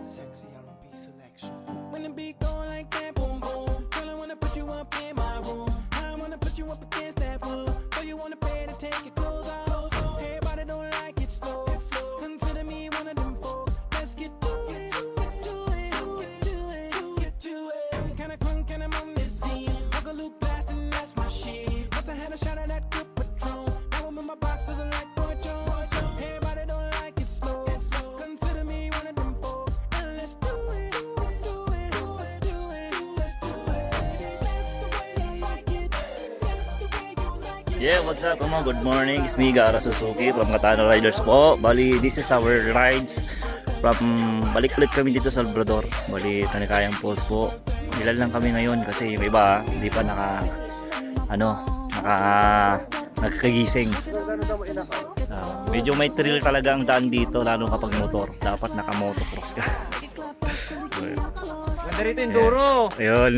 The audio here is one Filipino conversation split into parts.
Sexy R&B selection. When the beat go like that, boom boom. Girl, I wanna put you up in my room. I wanna put you up against that wall. So you wanna pay to take your clothes off. Everybody don't like it slow. Consider me one of them folk. Let's get to it, get to it, get to it, get to it. I'm kinda crunk and I'm on this scene. Like a Luke blast and that's my shit. Once I had a shot of that good Patron. Now I'm in my boxes and like Boy Jones. Everybody don't like it slow. Consider me one of them folk. And let's do it, let's do it, let's do it, let's do it. That's the way I like it. That's the way you like it. Yeah, what's up mga? Good morning, it's me Gara Suzuki from Katana Riders po. Bali, this is our rides from, balik ulit kami dito sa Salvador. Bali, Tanikayang Falls po. Ilan lang kami ngayon kasi yung iba hindi pa nakagising. Medyo may thrill talaga ang daan dito, lalo kapag motor. Dapat naka-motocross ka. Ganda rito yung duro. Ayun.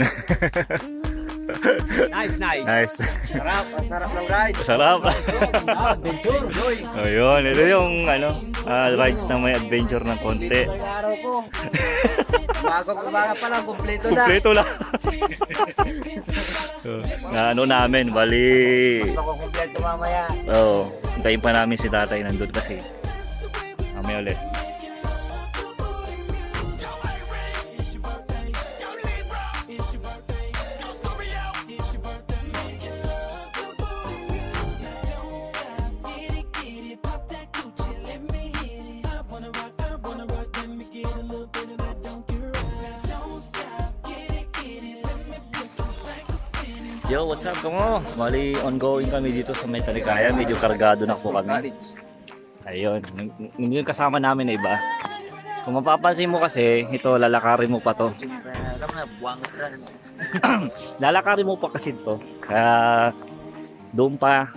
Nice. Nice. Sarap, ang sarap ng ride. Sarap. Adventure, boy. Ayun, ito yung rides na may adventure ng konti. Ang araw ko. Bagong umaga pa lang, kumpleto na. Kompleto lang. Na namin, bali. Ako kumpleto mamaya. Oo, hintayin pa namin si tatay nandun kasi. Mamaya ulit. Yo, what's up kamo? Bali, ongoing kami dito sa may Tanikaya. Medyo kargado na po kami. Ayun, yung kasama namin na iba. Kung mapapansin mo kasi, ito lalakarin mo pa to. Lalakarin mo pa kasi to. Kaya doon pa,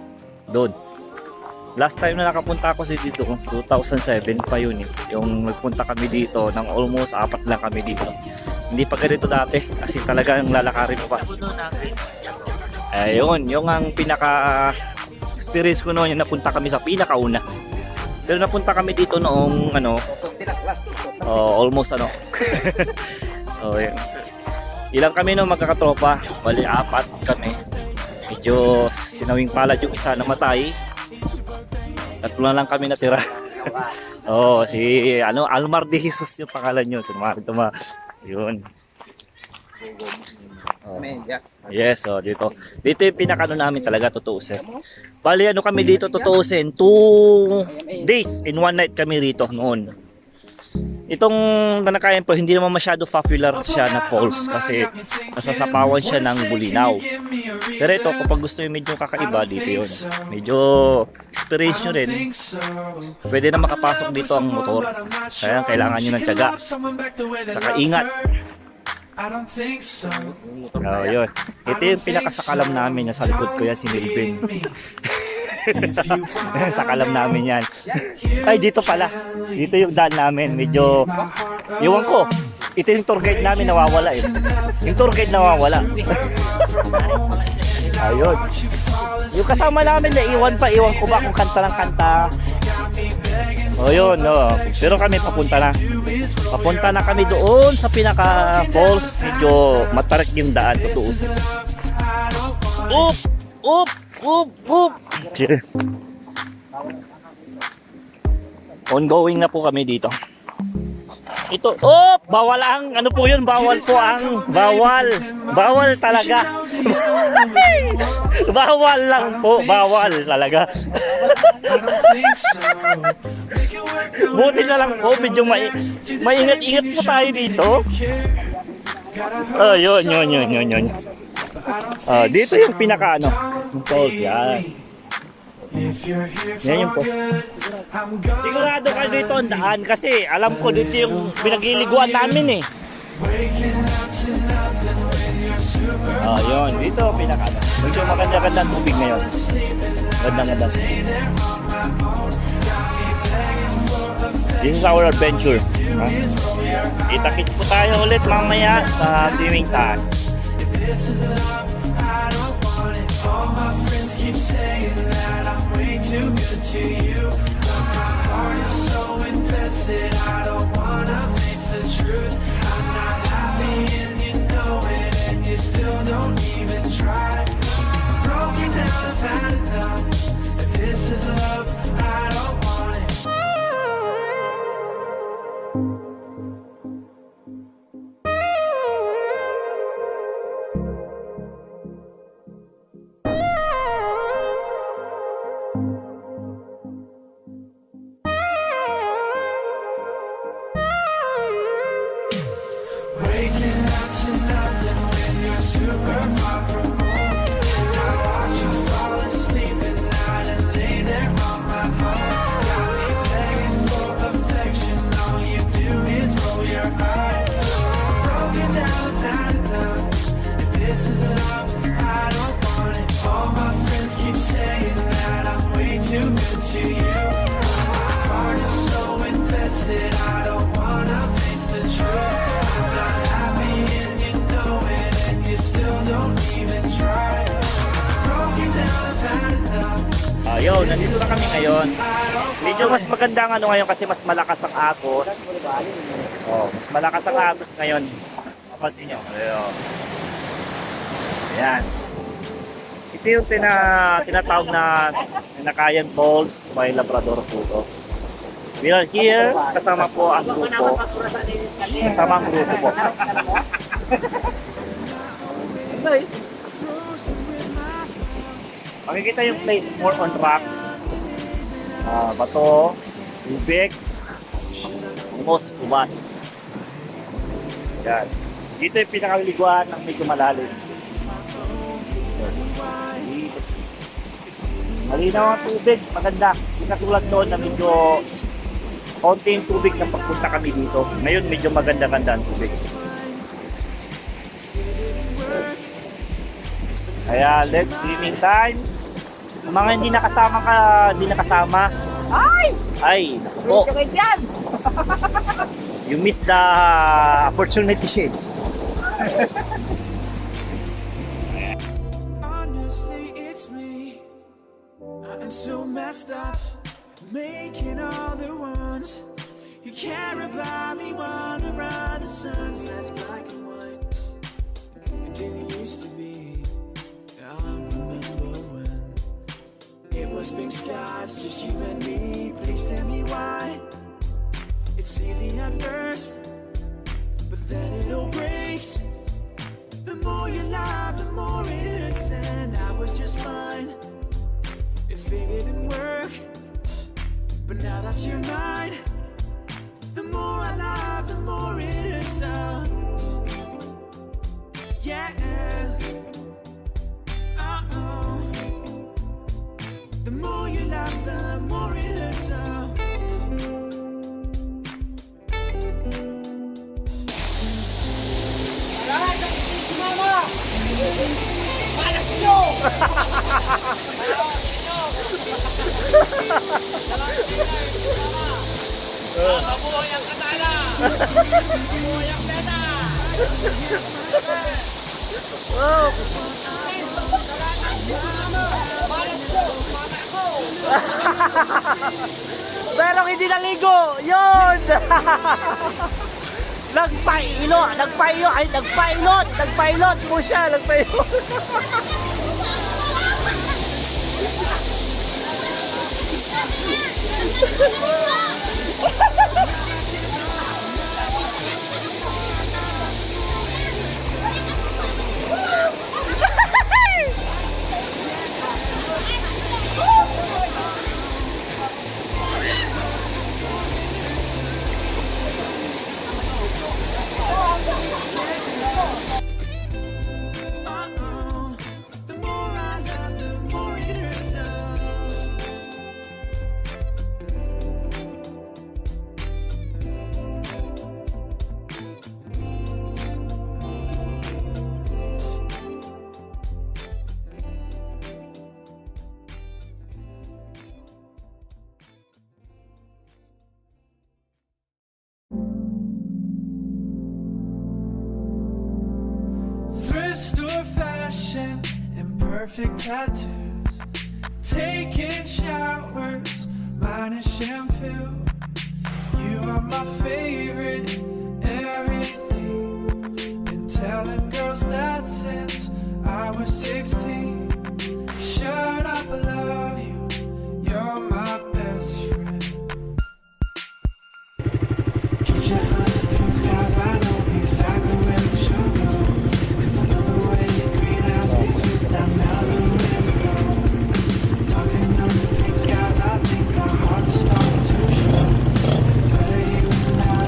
doon. Last time na nakapunta ako sa dito, 2007 pa yun eh. Yung nagpunta kami dito, nang almost 4 lang kami dito. Hindi pa ganito dati kasi talagang lalakarin mo pa. Ayun, yung ang pinaka experience ko noon, yung napunta kami sa pinakauna. Pero napunta kami dito noong almost ilang kami noong magkakatropa, bali 4 kami. Medyo sinawing palad yung isa namatay. 3 na lang kami natira. Si Almar de Jesus yung pangalan niyo. Yun. Yes, dito yung pinakano namin talaga tutuusin. Bali kami dito tutuusin 2 days and 1 night kami rito noon. Itong Tanikayang po hindi naman masyado popular siya na falls kasi nasasapawan siya ng Bulinaw. Pero ito kapag gusto yung medyo kakaiba dito yun. Medyo experience nyo rin. Pwede na makapasok dito ang motor. Kaya kailangan nyo ng tiyaga. Saka ingat. Yun. Ito yung pinakasakalam namin sa likod ko yan si Melvin. Sakalam namin yan. Ay dito pala. Dito yung daan namin. Medyo iwan ko. Ito yung tour guide namin nawawala eh. Yung tour guide nawawala. Ayun. Yung kasama namin na iwan ko ba kung kanta ng kanta. Yun pero kami papunta na kami doon sa pinaka falls. Medyo matarik yung daan tutuusin. Up. Ongoing na po kami dito. Ito, bawal ang, ano po yun, bawal talaga. Bawal lang po, bawal talaga. Buti na lang po, medyo maingat-ingat po tayo dito. Yun. Dito yung pinaka yan. Yan yung po. Sigurado ka dito ang daan kasi alam ko dito yung pinagliliguan namin eh. Yun, dito pinaka medyo maganda-ganda ang tubig ngayon. Ganda. This is our adventure. Kita-kits po tayo ulit mamaya sa swimming tank. All my friends keep saying that I'm way too good to you. My heart is so invested, I don't wanna face the truth. I'm not happy and you know it, and you still don't even try. Broken down, I've had enough. If this is love, I don't want it. Waking up to nothing when you're super far from home. And I watch you fall asleep at night and lay there on my heart. Got me begging for affection, all you do is roll your eyes. Broken down, I've had enough. If this is love, I don't want it. All my friends keep saying that I'm way too good to you. My heart is so invested, I don't wanna face the truth. I'm not happy and you know it, and you still don't even try. Broken down, I've had enough. Ayun, nandito na kami ngayon. Medyo mas maganda ang ano ngayon kasi mas malakas ang agos. Oh, mas malakas ang agos ngayon. Mapansin nyo. Ayun. Ayan. Ito yung tinatawag na Nakayan Falls, may Labrador po ito. We are here, kasama po ang grupo. Kasama ang grupo po. Makikita yung place more on rock. Bato, tubig, almost ubat. Yan. Dito yung pinakaligwan ng medyo malalim. Malinaw ang tubig, maganda. Hindi katulad doon na medyo konti yung tubig na pagpunta kami dito. Ngayon medyo maganda-ganda ang tubig. Kaya let's swimming time. Ang mga hindi nakasama. Ay, naku po. You missed the opportunity. Honestly, it's me. I'm so messed up, making all the ones you care about me wander around the sunsets black and white. It didn't used to be. I remember when it was big skies, just you and me. Please tell me why. It's easy at first, but then it all breaks. The more you lie, the more it hurts, and I was just fine. If it didn't work, but now that you're mine, the more I lie, the more it hurts. Yeah. The more you lie, the more it hurts. Mabuhay ang katana! Mabuhay ang pena! Pero hindi naligo! Yun! Nagpailot mo siya, nagpailot. The more I love, the more it hurts. Thrift store fashion and perfect tattoos, taking showers minus shampoo. You are my favorite, and everything. Been telling girls that since I was 16. Shut up, I love you. You're my best friend. Keisha, things guys, I know exactly where we should go. 'Cause I love the way your green eyes mix with that Malibu indigo. Talking on the pink skies, I think our hearts are starting to show. It's better you and I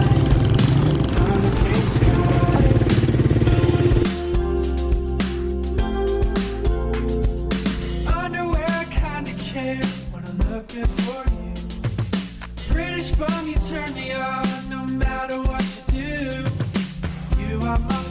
on the pink skies. Underwear kinda care when I look good for you. British bum, you turn me on no matter what you do. You are my